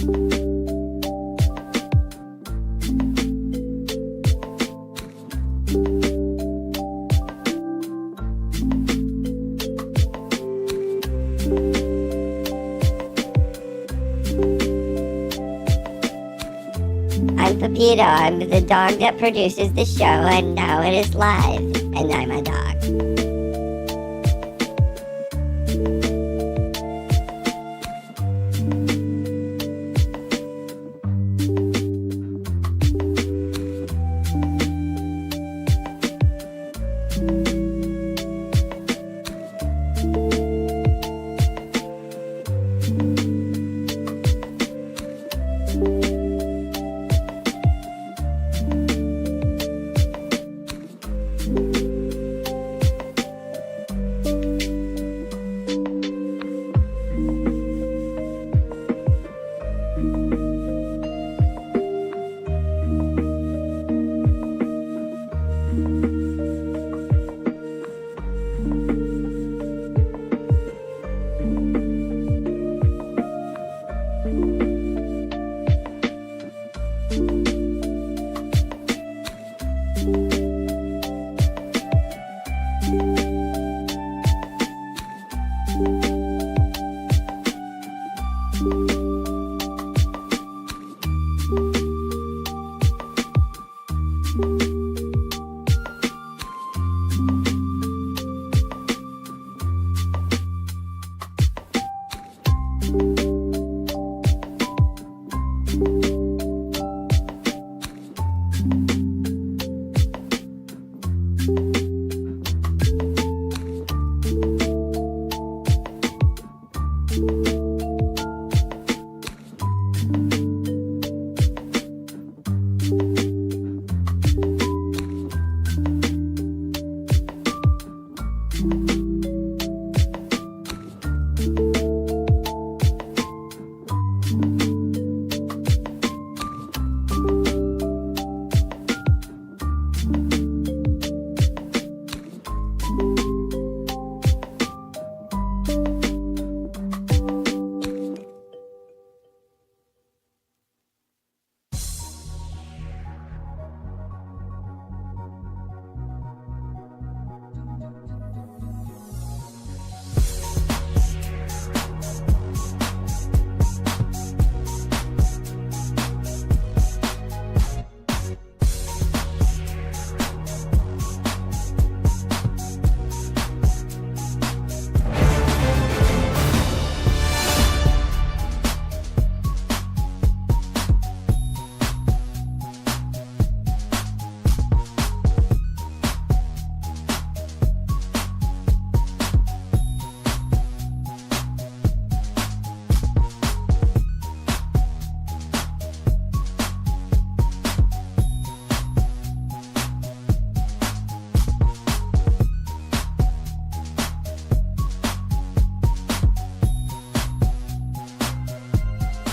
I'm Pepito. I'm the dog that produces the show, and now it is live, and I'm a dog.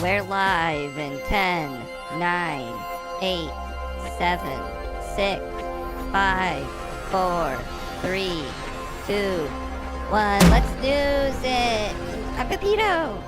We're live in 10, 9, 8, 7, 6, 5, 4, 3, 2, 1. Let's do it! I'm Pepito!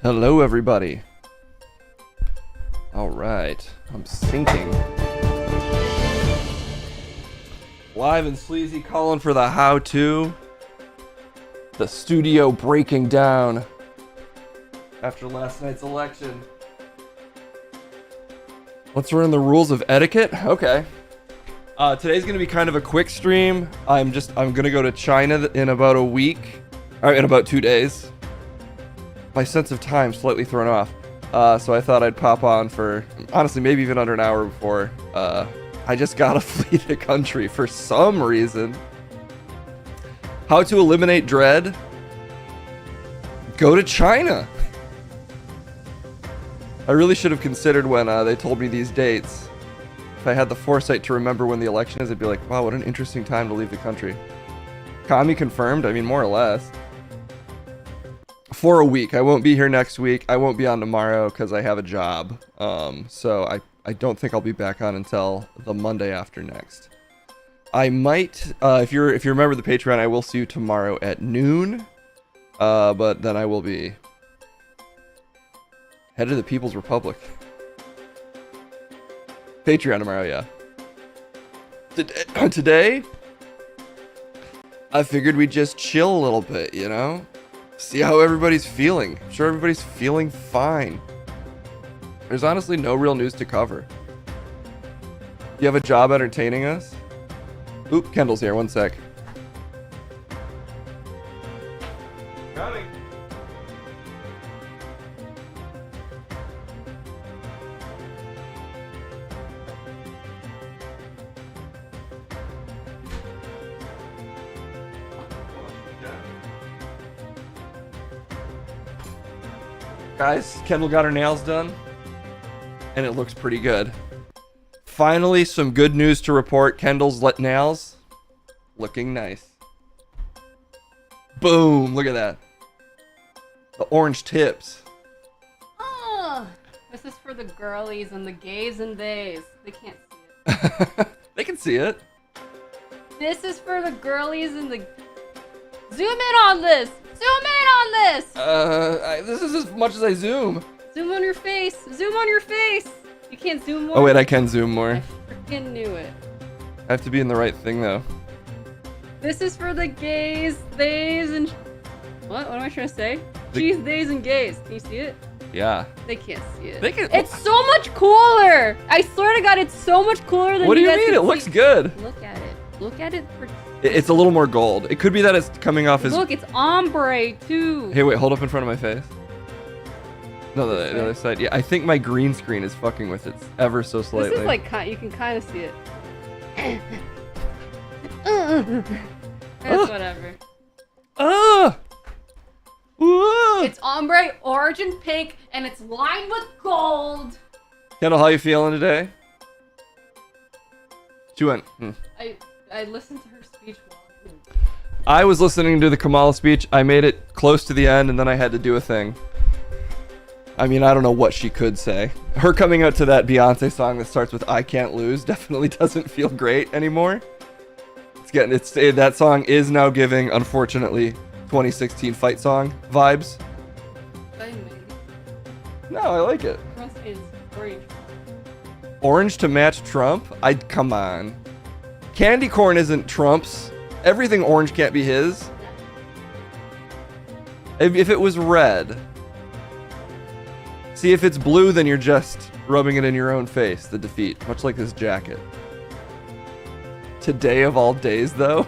Hello, everybody. All right, I'm syncing. Live and sleazy, calling for the how-to. The studio breaking down after last night's election. Let's learn the rules of etiquette. Okay. Today's gonna be kind of a quick stream. I'm gonna go to China in about a week, or in about 2 days. My sense of time slightly thrown off. So I thought I'd pop on for, honestly, maybe even under an hour before. I just gotta flee the country for some reason. How to eliminate dread? Go to China. I really should have considered when they told me these dates. If I had the foresight to remember when the election is, I'd be like, wow, what an interesting time to leave the country. Commie confirmed? I mean, more or less. For a week. I won't be here next week. I won't be on tomorrow because I have a job. So I don't think I'll be back on until the Monday after next. I might, if you remember the Patreon, I will see you tomorrow at noon. But then I will be head of the People's Republic. Patreon tomorrow, yeah. Today, I figured we'd just chill a little bit, you know? See how everybody's feeling. I'm sure everybody's feeling fine. There's honestly no real news to cover. You have a job entertaining us? Oop, Kendall's here, one sec. Coming. Guys, Kendall got her nails done, and it looks pretty good. Finally, some good news to report. Kendall's nails looking nice. Boom! Look at that. The orange tips. Oh, this is for the girlies and the gays and theys. They can't see it. They can see it. This is for the girlies and the... Zoom in on this! Zoom in on this! This is as much as I zoom. Zoom on your face! Zoom on your face! You can't zoom more? Oh wait, I can zoom more. I freaking knew it. I have to be in the right thing though. This is for the gays, theys, and... What? What am I trying to say? Geez, theys, and gays. Can you see it? Yeah. They can't see it. They can. It's so much cooler! I swear to God, it's so much cooler than What do you guys mean? can It see. looks good. Look at it. Look at it. It's a little more gold. It could be that it's coming off as... Look, it's ombre too. Hey, wait, hold up in front of my face. No, the other side. Yeah, I think my green screen is fucking with it ever so slightly. This is like, you can kind of see it. That's whatever. Ah! It's ombre, orange, and pink, and it's lined with gold. Kendall, how you feeling today? She went, I listened to her speech while I was listening to the Kamala speech. I made it close to the end, and then I had to do a thing. I mean, I don't know what she could say. Her coming out to that Beyonce song that starts with "I Can't Lose" definitely doesn't feel great anymore. That song is now giving, unfortunately, 2016 fight song vibes. No, I like it. Is orange. Orange to match Trump? Come on. Candy corn isn't Trump's. Everything orange can't be his. If it was red. See, if it's blue, then you're just rubbing it in your own face, the defeat. Much like this jacket. Today of all days, though.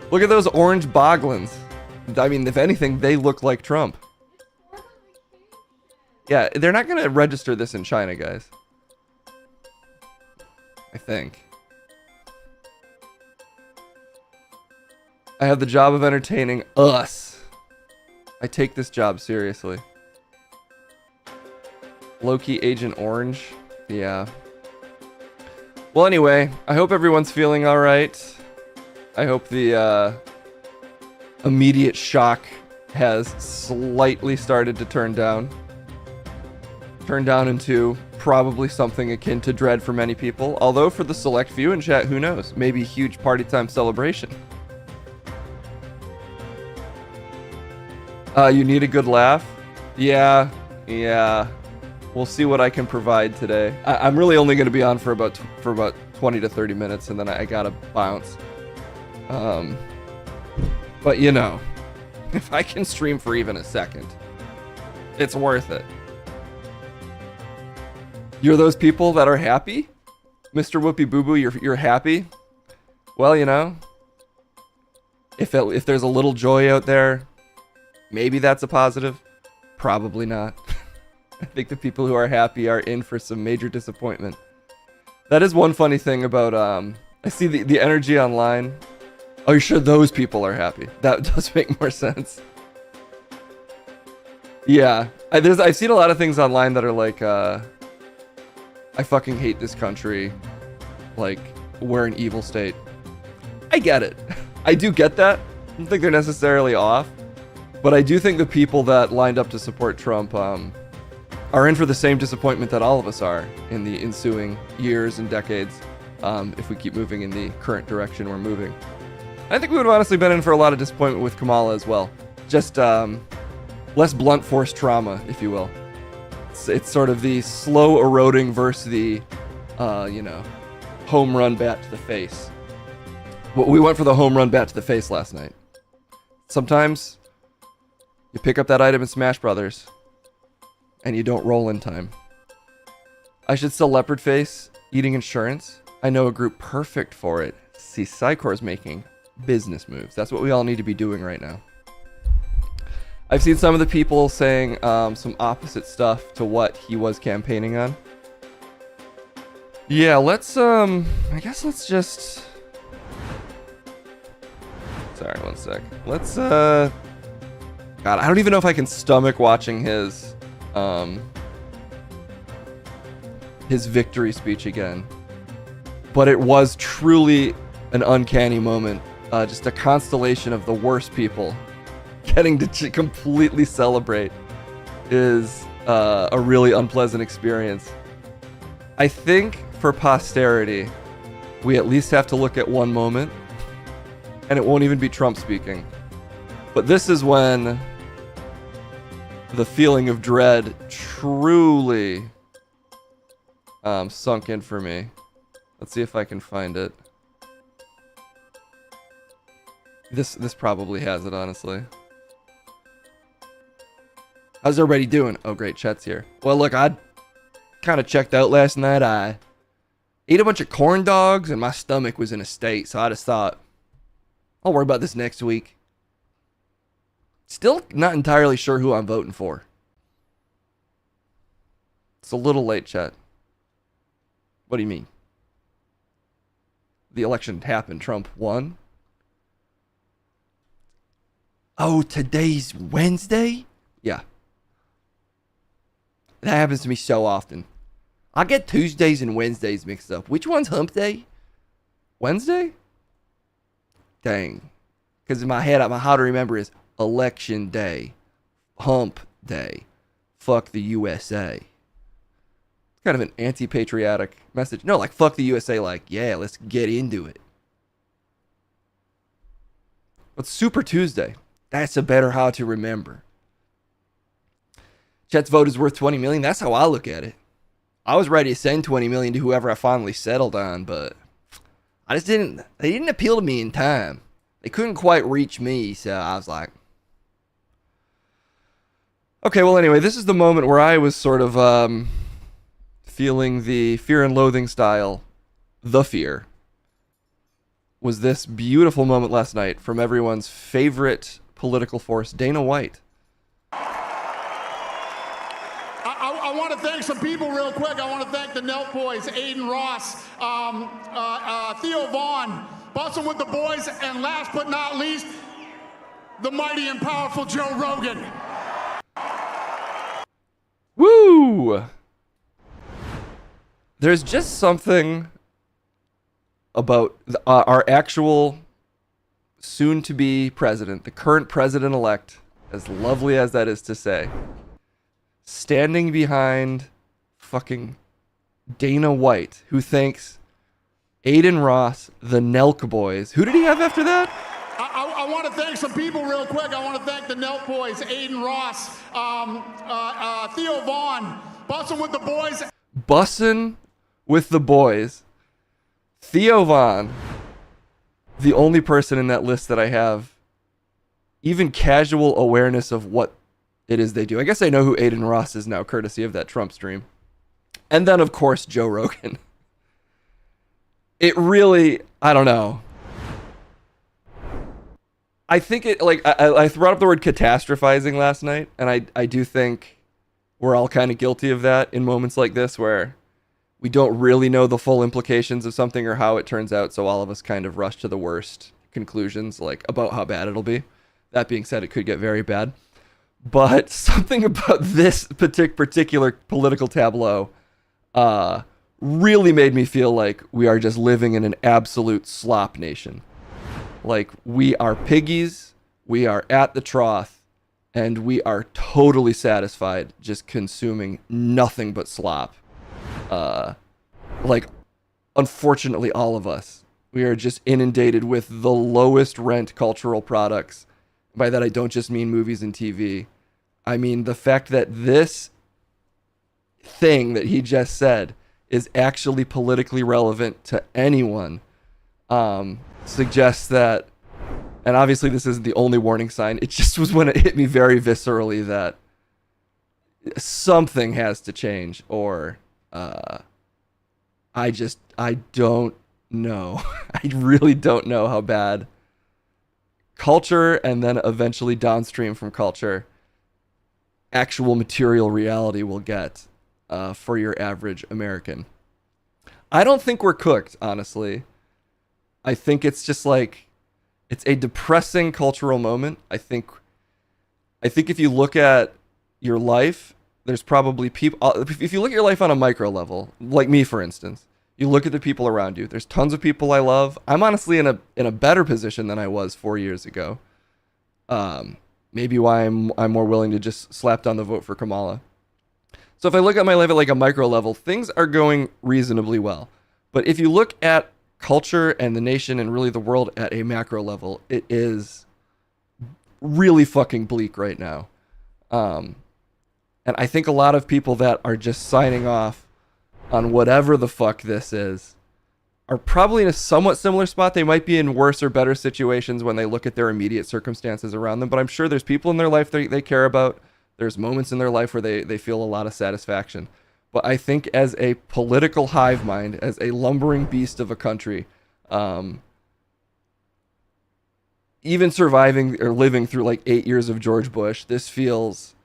Look at those orange boglins. I mean, if anything, they look like Trump. Yeah, they're not going to register this in China, guys. I think. I have the job of entertaining us. I take this job seriously. Loki Agent Orange. Yeah. Well, anyway, I hope everyone's feeling all right. I hope the immediate shock has slightly started to turn down. Turn down into probably something akin to dread for many people. Although for the select few in chat, who knows? Maybe a huge party time celebration. You need a good laugh? Yeah. We'll see what I can provide today. I'm really only going to be on for about 20 to 30 minutes, and then I gotta bounce. But you know, if I can stream for even a second, it's worth it. You're those people that are happy? Mr. Whoopi Boo Boo, you're happy? Well, you know, if there's a little joy out there, maybe that's a positive. Probably not. I think the people who are happy are in for some major disappointment. That is one funny thing about, I see the energy online. Oh, you're sure those people are happy? That does make more sense. Yeah, I've seen a lot of things online that are like, I fucking hate this country. Like, we're an evil state. I get it. I do get that. I don't think they're necessarily off. But I do think the people that lined up to support Trump are in for the same disappointment that all of us are in the ensuing years and decades if we keep moving in the current direction we're moving. I think we would have honestly been in for a lot of disappointment with Kamala as well. Just less blunt force trauma, if you will. It's sort of the slow eroding versus the, home run bat to the face. Well, we went for the home run bat to the face last night. Sometimes you pick up that item in Smash Brothers and you don't roll in time. I should sell leopard face, eating insurance. I know a group perfect for it. See, Psycor's making business moves. That's what we all need to be doing right now. I've seen some of the people saying some opposite stuff to what he was campaigning on. Yeah, let's I guess let's just... Sorry, one sec. Let's God, I don't even know if I can stomach watching his victory speech again. But it was truly an uncanny moment. Just a constellation of the worst people getting to completely celebrate is a really unpleasant experience. I think for posterity, we at least have to look at one moment, and it won't even be Trump speaking. But this is when the feeling of dread truly sunk in for me. Let's see if I can find it. This probably has it, honestly. How's everybody doing? Oh, great, Chet's here. Well, look, I kind of checked out last night. I ate a bunch of corn dogs, and my stomach was in a state, so I just thought, I'll worry about this next week. Still not entirely sure who I'm voting for. It's a little late, Chet. What do you mean? The election happened. Trump won? Oh, today's Wednesday? Yeah. That happens to me so often. I get Tuesdays and Wednesdays mixed up. Which one's hump day? Wednesday? Dang. Because in my head, how to remember is election day, hump day, fuck the USA. It's kind of an anti-patriotic message. No, like fuck the USA, like, yeah, let's get into it. But Super Tuesday. That's a better how to remember. Chet's vote is worth 20 million. That's how I look at it. I was ready to send 20 million to whoever I finally settled on, but they didn't appeal to me in time. They couldn't quite reach me, so I was like, okay, well, anyway, this is the moment where I was sort of feeling the Fear and Loathing style, the fear. Was this beautiful moment last night from everyone's favorite political force, Dana White. I want to thank some people real quick. I want to thank the Nelt Boys, Aiden Ross, Theo Vaughn, Bustin' with the Boys, and last but not least, the mighty and powerful Joe Rogan. Woo! There's just something about our actual soon-to-be president, the current president-elect, as lovely as that is to say, standing behind fucking Dana White, who thanks Aiden Ross, the Nelk Boys. Who did he have after that? I want to thank some people real quick. I want to thank the Nelt Boys, Aiden Ross, Theo Vaughn, Bussin' with the Boys. Bussin' with the Boys. Theo Vaughn, the only person in that list that I have even casual awareness of what it is they do. I guess I know who Aiden Ross is now, courtesy of that Trump stream. And then, of course, Joe Rogan. It really, I don't know. I think it, like, I brought up the word catastrophizing last night, and I do think we're all kind of guilty of that in moments like this where we don't really know the full implications of something or how it turns out, so all of us kind of rush to the worst conclusions, like, about how bad it'll be. That being said, it could get very bad. But something about this particular political tableau really made me feel like we are just living in an absolute slop nation. Like, we are piggies, we are at the trough, and we are totally satisfied just consuming nothing but slop. Like, unfortunately, all of us, we are just inundated with the lowest rent cultural products. By that, I don't just mean movies and TV. I mean the fact that this thing that he just said is actually politically relevant to anyone suggests that, and obviously this isn't the only warning sign, it just was when it hit me very viscerally that something has to change, or I don't know. I really don't know how bad culture, and then eventually downstream from culture, actual material reality will get for your average American. I don't think we're cooked, honestly. I think it's just like, it's a depressing cultural moment. I think if you look at your life, there's probably people, if you look at your life on a micro level, like me, for instance, you look at the people around you, there's tons of people I love. I'm honestly in a better position than I was 4 years ago. Maybe why I'm more willing to just slap down the vote for Kamala. So if I look at my life at like a micro level, things are going reasonably well. But if you look at culture and the nation and really the world at a macro level, it is really fucking bleak right now. And I think a lot of people that are just signing off on whatever the fuck this is are probably in a somewhat similar spot. They might be in worse or better situations when they look at their immediate circumstances around them, but I'm sure there's people in their life they care about. There's moments in their life where they feel a lot of satisfaction. But I think as a political hive mind, as a lumbering beast of a country, even surviving or living through like 8 years of George Bush, this feels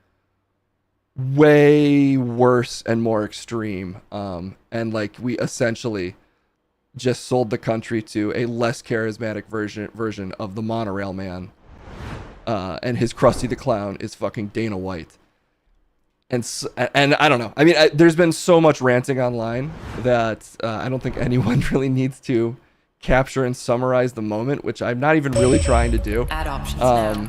way worse and more extreme. And like we essentially just sold the country to a less charismatic version of the monorail man. And his Krusty the Clown is fucking Dana White. And I don't know. I mean, there's been so much ranting online that I don't think anyone really needs to capture and summarize the moment, which I'm not even really trying to do. Add options now.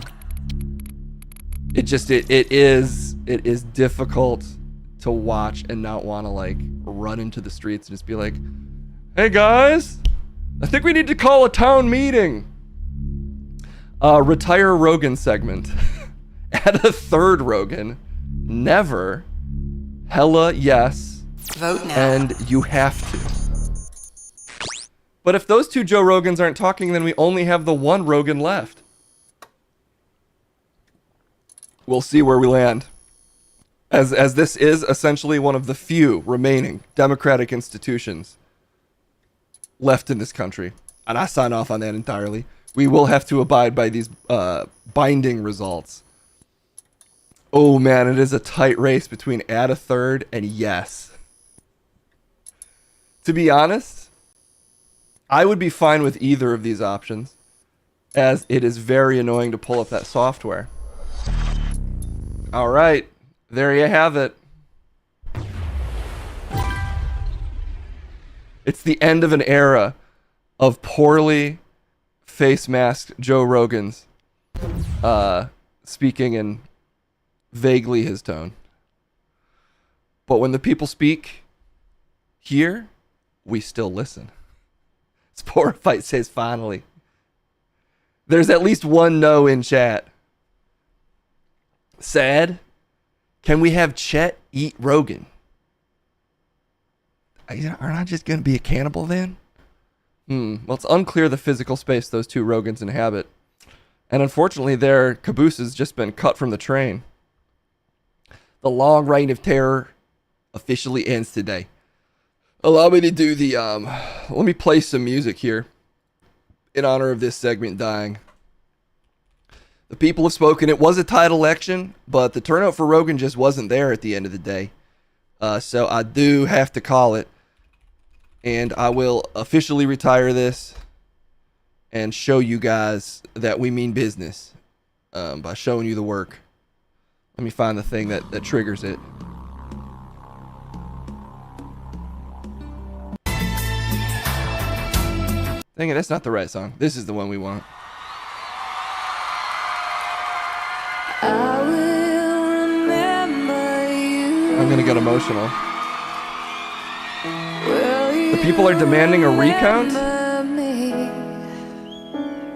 It is difficult to watch and not want to like run into the streets and just be like, hey guys, I think we need to call a town meeting. Retire Rogan segment. Add a third Rogan. Never. Hella yes. Vote now. And you have to. But if those two Joe Rogans aren't talking, then we only have the one Rogan left. We'll see where we land. As this is essentially one of the few remaining democratic institutions left in this country. And I sign off on that entirely. We will have to abide by these binding results. Oh man, it is a tight race between add a third and yes. To be honest, I would be fine with either of these options, as it is very annoying to pull up that software. All right, there you have it. It's the end of an era of poorly face masked Joe Rogans speaking in vaguely his tone. But when the people speak here, we still listen. Sporophyte says finally. There's at least one no in chat. Sad. Can we have Chet eat Rogan? Aren't I just going to be a cannibal then? Well, it's unclear the physical space those two Rogans inhabit. And unfortunately, their caboose has just been cut from the train. The long reign of terror officially ends today. Allow me to do the, let me play some music here in honor of this segment dying. The people have spoken. It was a tight election, but the turnout for Rogan just wasn't there at the end of the day. So I do have to call it. And I will officially retire this and show you guys that we mean business by showing you the work. Let me find the thing that triggers it. Dang it, that's not the right song. This is the one we want. I will remember you. I'm gonna get emotional. Will you The people are demanding a recount? remember me?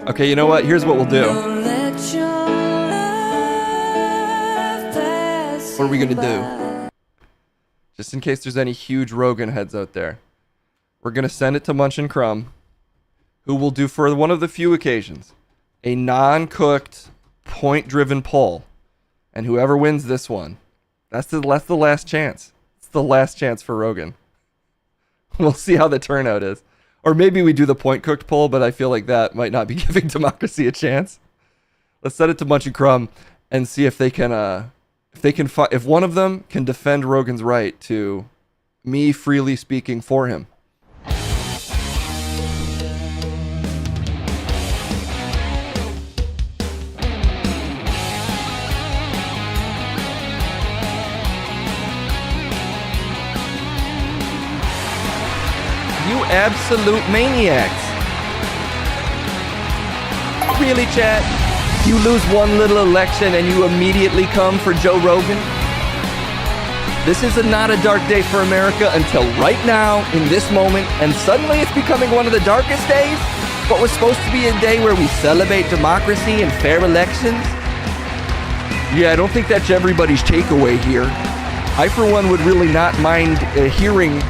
Okay, you know what? Here's what we'll do. Don't let your love pass What are we gonna you do? by. Just in case there's any huge Rogan heads out there. We're gonna send it to Munch and Crumb, who will do for one of the few occasions a non-cooked, point-driven poll. And whoever wins this one, that's the last chance. It's the last chance for Rogan. We'll see how the turnout is. Or maybe we do the point-cooked poll, but I feel like that might not be giving democracy a chance. Let's set it to Munch and Crumb and see if they can, if one of them can defend Rogan's right to me freely speaking for him. You absolute maniacs. Really, chat? You lose one little election and you immediately come for Joe Rogan? This is not a dark day for America until right now, in this moment, and suddenly it's becoming one of the darkest days? What was supposed to be a day where we celebrate democracy and fair elections? Yeah, I don't think that's everybody's takeaway here. I, for one, would really not mind hearing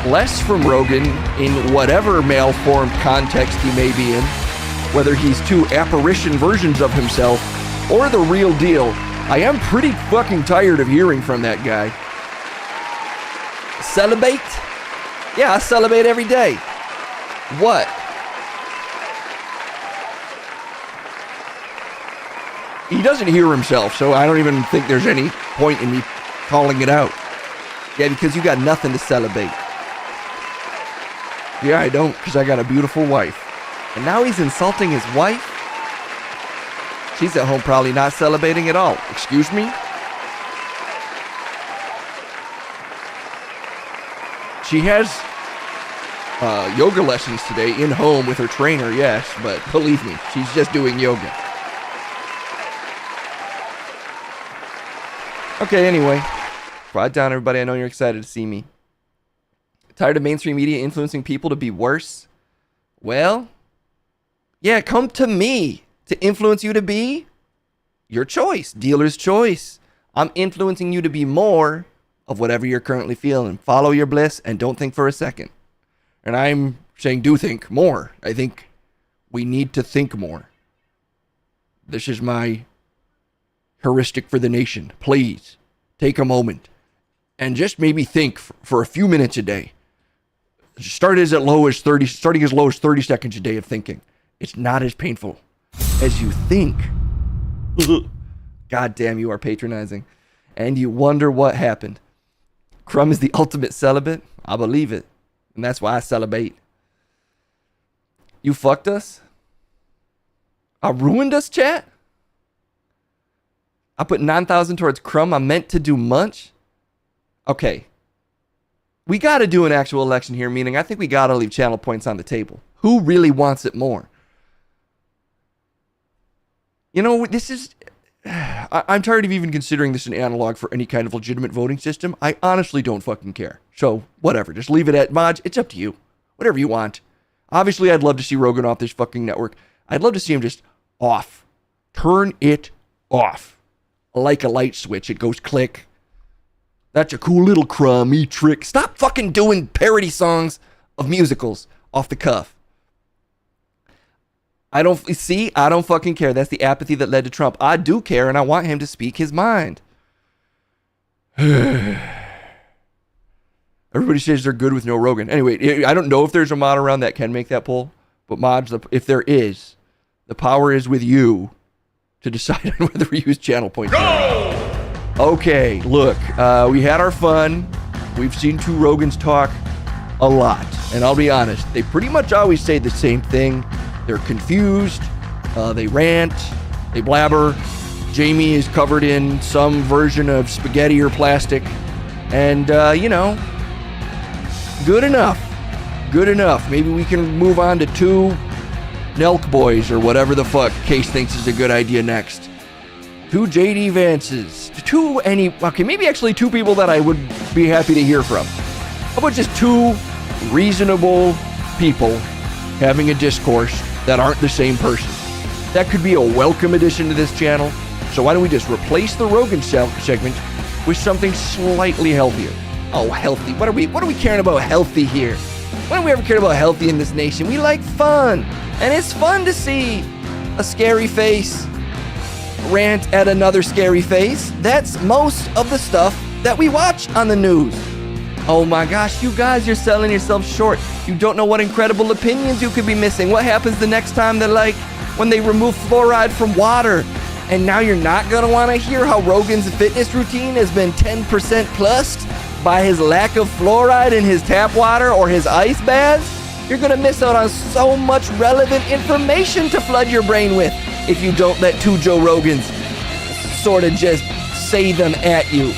less from Rogan in whatever malformed context he may be in, whether he's two apparition versions of himself or the real deal. I am pretty fucking tired of hearing from that guy. Celebrate? Yeah, I celebrate every day. What? He doesn't hear himself, so I don't even think there's any point in me calling it out. Yeah, because you got nothing to celebrate. Yeah, I don't, because I got a beautiful wife. And now he's insulting his wife? She's at home probably not celebrating at all. Excuse me? She has yoga lessons today in home with her trainer, yes, but believe me, she's just doing yoga. Okay, anyway. Quiet down, everybody. I know you're excited to see me. Tired of mainstream media influencing people to be worse? Well, yeah, come to me to influence you to be your choice, dealer's choice. I'm influencing you to be more of whatever you're currently feeling. Follow your bliss and don't think for a second. And I'm saying do think more. I think we need to think more. This is my heuristic for the nation. Please take a moment and just maybe think for a few minutes a day. Starting as low as 30 seconds a day of thinking. It's not as painful as you think. God damn, you are patronizing. And you wonder what happened. Crumb is the ultimate celibate. I believe it. And that's why I celebrate. You fucked us? I ruined us, chat? I put 9,000 towards Crumb. I meant to do Munch. Okay. We got to do an actual election here, meaning I think we got to leave channel points on the table. Who really wants it more? You know, this is... I'm tired of even considering this an analog for any kind of legitimate voting system. I honestly don't fucking care. So, whatever. Just leave it at Mod. It's up to you. Whatever you want. Obviously, I'd love to see Rogan off this fucking network. I'd love to see him just off. Turn it off. Like a light switch. It goes click. That's a cool little crummy trick. Stop fucking doing parody songs of musicals off the cuff. I don't fucking care. That's the apathy that led to Trump. I do care, and I want him to speak his mind. Everybody says they're good with no Rogan. Anyway, I don't know if there's a mod around that can make that poll, but mods, if there is, the power is with you to decide on whether we use channel points. Go! Okay, look, we had our fun. We've seen two Rogans talk a lot, and I'll be honest, they pretty much always say the same thing. They're confused, they rant, they blabber, Jamie is covered in some version of spaghetti or plastic. And, you know, good enough. Good enough. Maybe we can move on to 2 Nelk boys or whatever the fuck Case thinks is a good idea next. 2 JD Vances. Okay, maybe actually 2 people that I would be happy to hear from. How about just 2 reasonable people having a discourse that aren't the same person? That could be a welcome addition to this channel. So why don't we just replace the Rogan segment with something slightly healthier? Oh, healthy. What are we caring about healthy here? When have we ever cared about healthy in this nation? We like fun. And it's fun to see a scary face rant at another scary face. That's most of the stuff that we watch on the news. Oh my gosh, you guys, you're selling yourself short. You don't know what incredible opinions you could be missing. What happens the next time that, like, when they remove fluoride from water? And now you're not gonna wanna hear how Rogan's fitness routine has been 10% plus by his lack of fluoride in his tap water or his ice baths? You're gonna miss out on so much relevant information to flood your brain with if you don't let 2 Joe Rogans sort of just say them at you.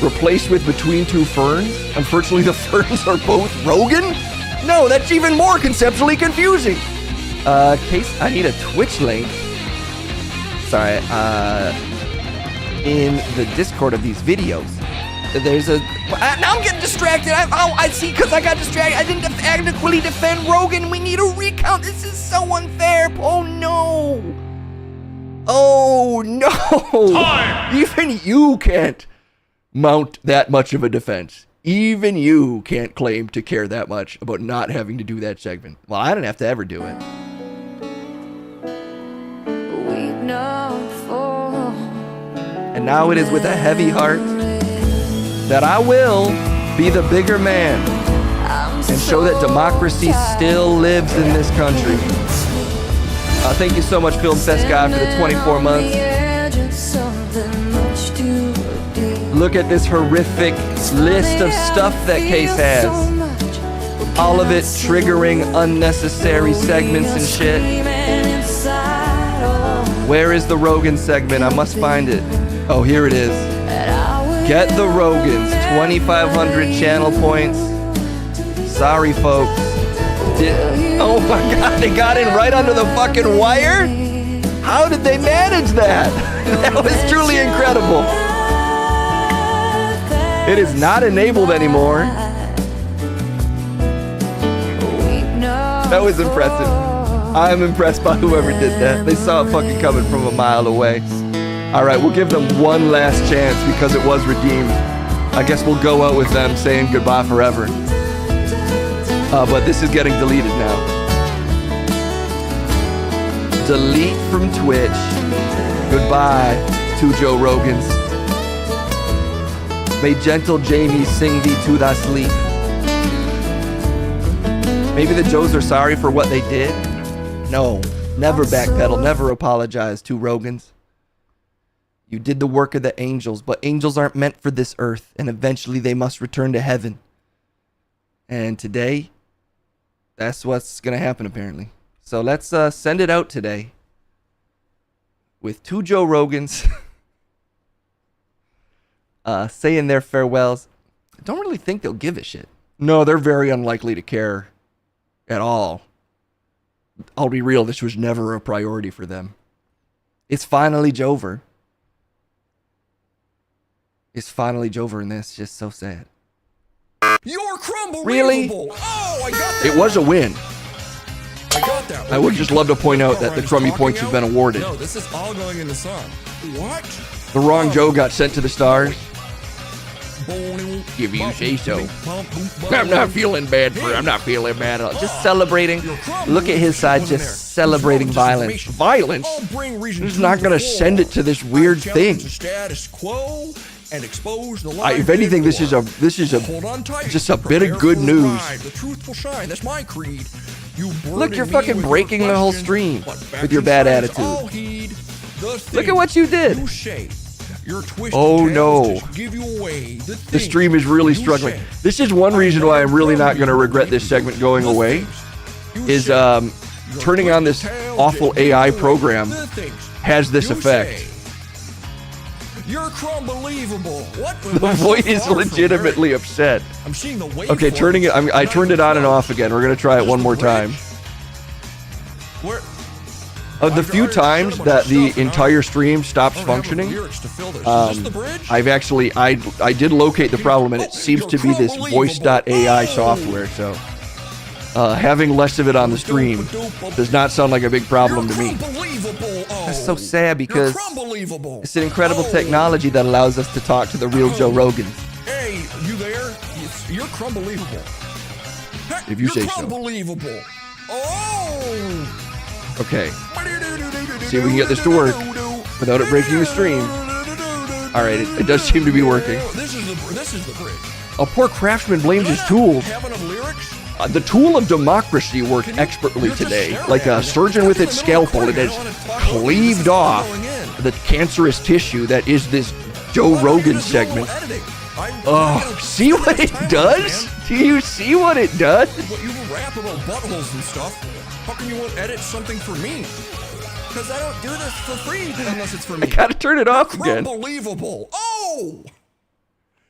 Replaced with Between 2 Ferns? Unfortunately, the ferns are both Rogan? No, that's even more conceptually confusing. Case, I need a Twitch link. Sorry, in the Discord of these videos, there's a... now I'm getting distracted. I see, because I got distracted. I didn't adequately defend Rogan. We need a recount. This is so unfair. Oh, no. Oh, no. Time. Even you can't mount that much of a defense. Even you can't claim to care that much about not having to do that segment. Well, I don't have to ever do it. And now it is with a heavy heart that I will be the bigger man and show that democracy still lives in this country. Thank you so much, Film Fest Guy, for the 24 months. Look at this horrific list of stuff that Case has. All of it triggering unnecessary segments and shit. Where is the Rogan segment? I must find it. Oh, here it is. Get the Rogans, 2,500 channel points. Sorry, folks. Oh my God, they got in right under the fucking wire? How did they manage that? That was truly incredible. It is not enabled anymore. That was impressive. I'm impressed by whoever did that. They saw it fucking coming from a mile away. All right, we'll give them one last chance because it was redeemed. I guess we'll go out with them saying goodbye forever. But this is getting deleted now. Delete from Twitch. Goodbye to Joe Rogans. May gentle Jamie sing thee to thy sleep. Maybe the Joes are sorry for what they did? No, never backpedal, never apologize to Rogans. You did the work of the angels, but angels aren't meant for this earth, and eventually they must return to heaven. And today, that's what's going to happen, apparently. So let's send it out today with 2 Joe Rogans saying their farewells. I don't really think they'll give a shit. No, they're very unlikely to care at all. I'll be real, this was never a priority for them. It's finally Jover. It's finally Jover, and that's just so sad. Your crumble really? Oh, I got that. It was a win. I got that. I would just love to point out that the crummy points have been awarded. No, this is all going in the sun. What? The wrong Joe got sent to the stars. If you say so. I'm not feeling bad for it. I'm not feeling bad at all. Just celebrating. Look at his side, just celebrating violence. Violence? He's not going to send it to this weird thing. If anything, this is just a bit of good news. Look, you're fucking breaking the whole stream with your bad attitude. Look at what you did. Oh no. The stream is really struggling. This is one reason why I'm really not going to regret this segment going away. Is turning on this awful AI program has this You effect. say. You're crumbelievable. What? The void is legitimately upset. I'm seeing the waveform. Okay, turning it. I turned it on and off again. We're gonna try it one more time. Where? The few times that the entire stream stops functioning, I've actually I did locate the problem, and it seems to be this voice.ai software. So having less of it on the stream does not sound like a big problem to me. That's so sad because it's an incredible technology that allows us to talk to the real Joe Rogans. Hey, you there? You're crumbelievable. If you say so. Crumbelievable. Oh. Okay. See if we can get this to work without it breaking the stream. All right, it does seem to be working. This is the bridge. A poor craftsman blames his tools. Heaven of lyrics. The tool of democracy worked expertly today. Like a surgeon with its scalpel, it has cleaved off the cancerous tissue that is this Joe Rogan segment. Oh, see what it does? Do you see what it does? What you rap about buttholes and stuff. How can you want edit something for me? Because I don't do this for free unless it's for me. I gotta turn it off again. Unbelievable. Oh!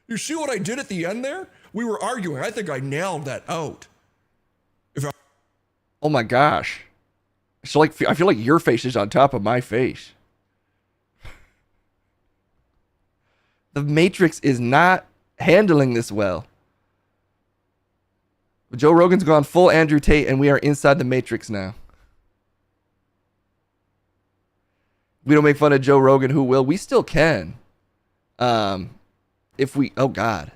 You see what I did at the end there? We were arguing. I think I nailed that out. Oh my gosh. So like, I feel like your face is on top of my face. The Matrix is not handling this well. Joe Rogan's gone full Andrew Tate, and we are inside the Matrix now. We don't make fun of Joe Rogan, who will? We still can. If we, oh God.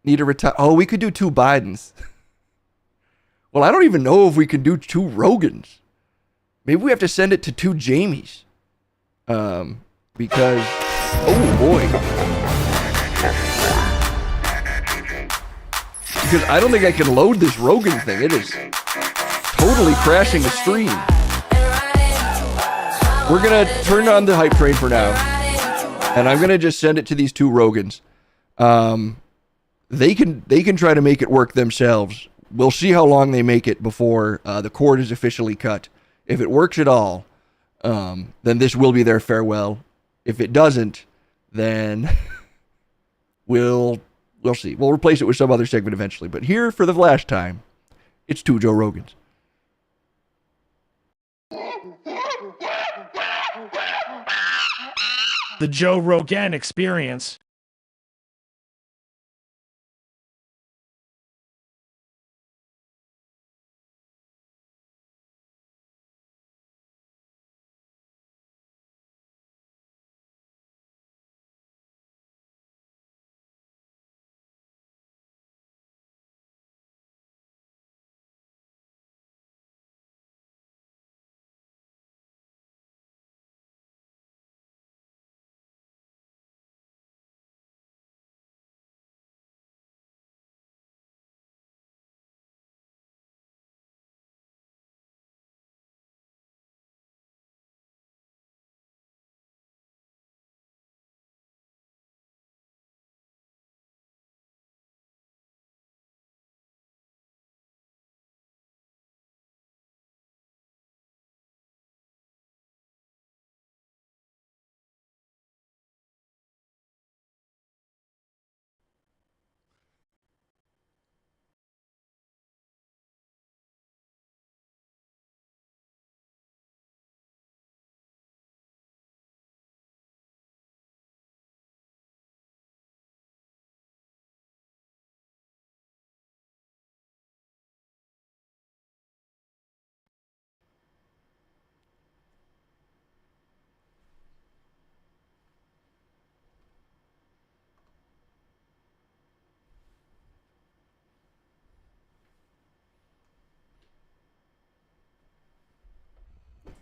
Need to retire. Oh, we could do 2 Bidens. Well, I don't even know if we can do 2 Rogans. Maybe we have to send it to 2 Jamies. Because, oh boy. Because I don't think I can load this Rogan thing. It is totally crashing the stream. We're going to turn on the hype train for now. And I'm going to just send it to these 2 Rogans. They can try to make it work themselves. We'll see how long they make it before the cord is officially cut. If it works at all, then this will be their farewell. If it doesn't, then we'll see. We'll replace it with some other segment eventually. But here, for the last time, it's 2 Joe Rogans. The Joe Rogan Experience.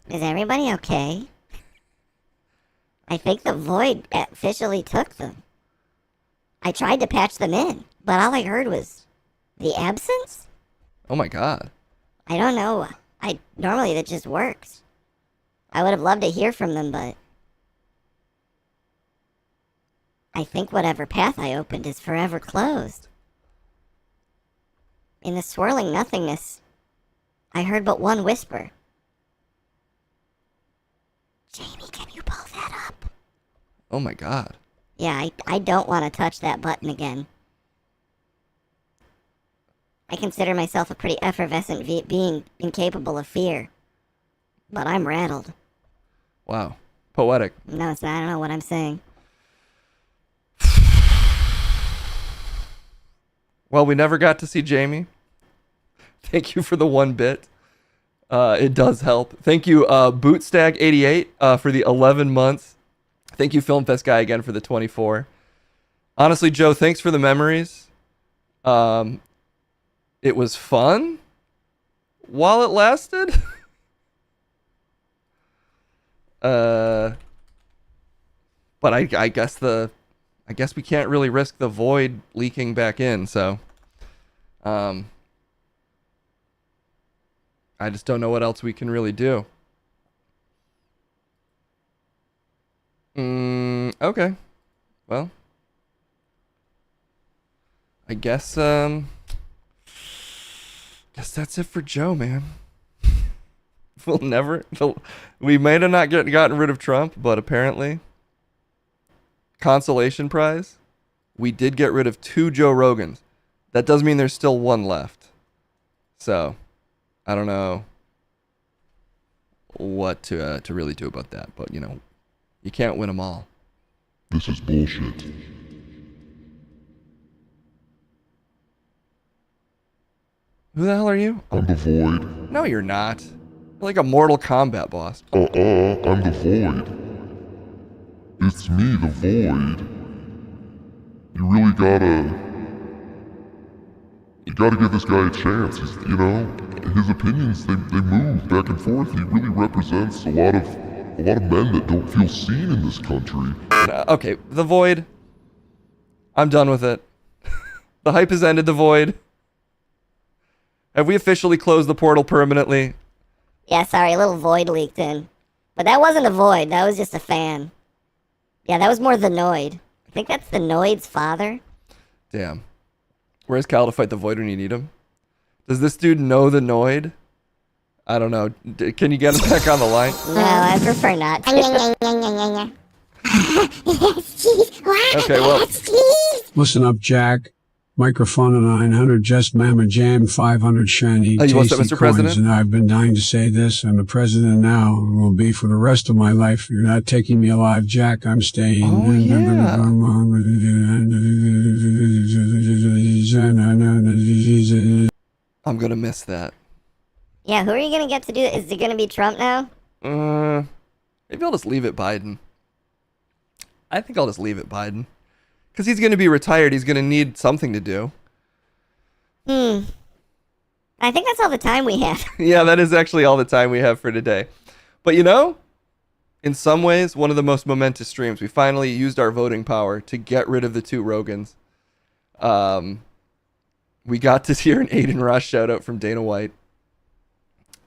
Is everybody okay? I think the void officially took them. I tried to patch them in, but all I heard was the absence? Oh my God. I don't know. Normally that just works. I would have loved to hear from them, but I think whatever path I opened is forever closed. In the swirling nothingness, I heard but one whisper. Jamie, can you pull that up? Oh my god. Yeah, I don't want to touch that button again. I consider myself a pretty effervescent being incapable of fear. But I'm rattled. Wow. Poetic. No, it's not. I don't know what I'm saying. Well, we never got to see Jamie. Thank you for the 1 bit. It does help. Thank you, Bootstag88, for the 11 months. Thank you, FilmFest Guy, again for the 24. Honestly, Joe, thanks for the memories. It was fun while it lasted. But I guess we can't really risk the void leaking back in, so I just don't know what else we can really do. Okay. Well, I guess that's it for Joe, man. We may have not gotten rid of Trump, but apparently, consolation prize, we did get rid of 2 Joe Rogans. That does mean there's still 1 left. So, I don't know what to really do about that, but you know, you can't win them all. This is bullshit. Who the hell are you? I'm the Void. No, you're not. You're like a Mortal Kombat boss. I'm the Void. It's me, the Void. You really gotta give this guy a chance. He's, you know, his opinions, they move back and forth. He really represents a lot of men that don't feel seen in this country. Okay, the Void. I'm done with it. The hype has ended, the Void. Have we officially closed the portal permanently? Yeah, sorry, a little void leaked in. But that wasn't a void, that was just a fan. Yeah, that was more the Noid. I think that's the Noid's father. Damn. Where's Cal to fight the Void when you need him? Does this dude know the Noid? I don't know. Can you get him back on the line? No, I prefer not to. Okay, well. Listen up, Jack. Microphone and 900, just Mama Jam, 500 shiny Oh, you want that, tasty Mr. coins. President? And I've been dying to say this. I'm the president now and will be for the rest of my life. You're not taking me alive, Jack. I'm staying. Oh, yeah. I'm gonna miss that. Yeah, who are you gonna get to do it? Is it gonna be Trump now? Maybe I'll just leave it Biden. I think I'll just leave it Biden. Because he's going to be retired. He's going to need something to do. I think that's all the time we have. Yeah, that is actually all the time we have for today. But you know, in some ways, one of the most momentous streams. We finally used our voting power to get rid of the 2 Rogans. We got to hear an Aiden Ross shout out from Dana White.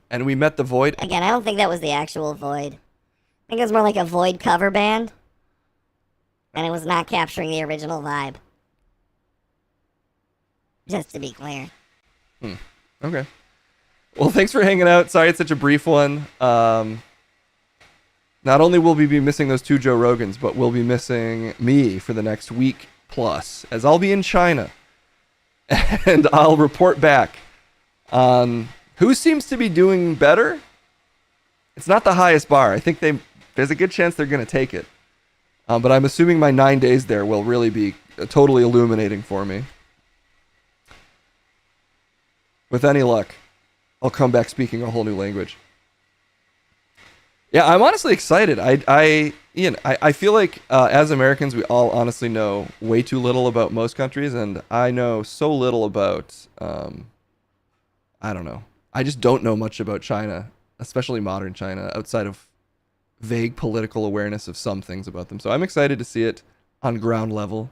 And we met the Void. Again, I don't think that was the actual Void. I think it was more like a Void cover band. And it was not capturing the original vibe. Just to be clear. Okay. Well, thanks for hanging out. Sorry it's such a brief one. Not only will we be missing those 2 Joe Rogans, but we'll be missing me for the next week plus, as I'll be in China. And I'll report back on who seems to be doing better. It's not the highest bar. I think there's a good chance they're going to take it. But I'm assuming my 9 days there will really be totally illuminating for me. With any luck, I'll come back speaking a whole new language. Yeah, I'm honestly excited. I feel like as Americans, we all honestly know way too little about most countries, and I know so little about, I don't know. I just don't know much about China, especially modern China, outside of vague political awareness of some things about them. So I'm excited to see it on ground level,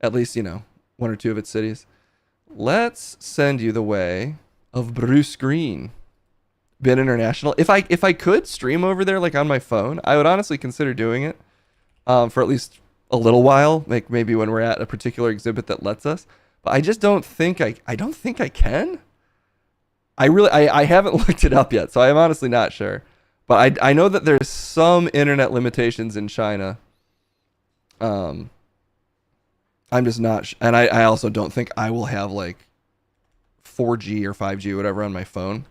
at least, you know, 1 or 2 of its cities. Let's send you the way of Bruce Green. Been International. If I could stream over there like on my phone, I would honestly consider doing it for at least a little while, like maybe when we're at a particular exhibit that lets us. But I just don't think I don't think I can. I haven't looked it up yet, so I'm honestly not sure. But I know that there's some internet limitations in China. I'm just not, and I also don't think I will have like 4G or 5G or whatever on my phone.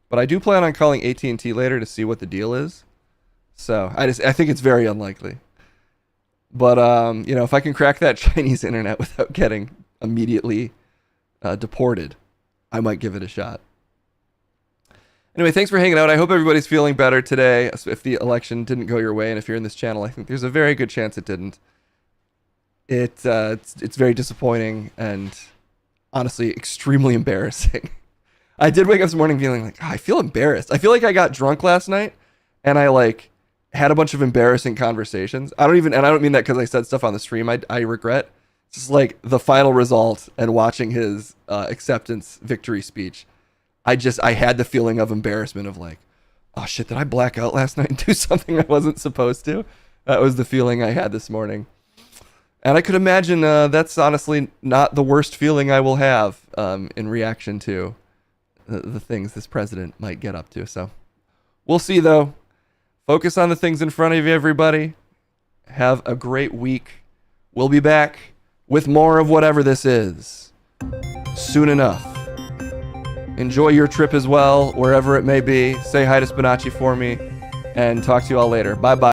But I do plan on calling AT&T later to see what the deal is. So I think it's very unlikely. But you know, if I can crack that Chinese internet without getting immediately deported, I might give it a shot. Anyway, thanks for hanging out. I hope everybody's feeling better today. If the election didn't go your way, and if you're in this channel, I think there's a very good chance it didn't. It's very disappointing and honestly extremely embarrassing. I did wake up this morning feeling like, oh, I feel embarrassed. I feel like I got drunk last night and I like had a bunch of embarrassing conversations. I don't mean that because I said stuff on the stream I regret. It's just like the final result and watching his acceptance victory speech. I had the feeling of embarrassment of like, oh shit, did I black out last night and do something I wasn't supposed to? That was the feeling I had this morning. And I could imagine that's honestly not the worst feeling I will have in reaction to the things this president might get up to. So we'll see, though. Focus on the things in front of you, everybody. Have a great week. We'll be back with more of whatever this is soon enough. Enjoy your trip as well, wherever it may be. Say hi to Spinachi for me, and talk to you all later. Bye-bye.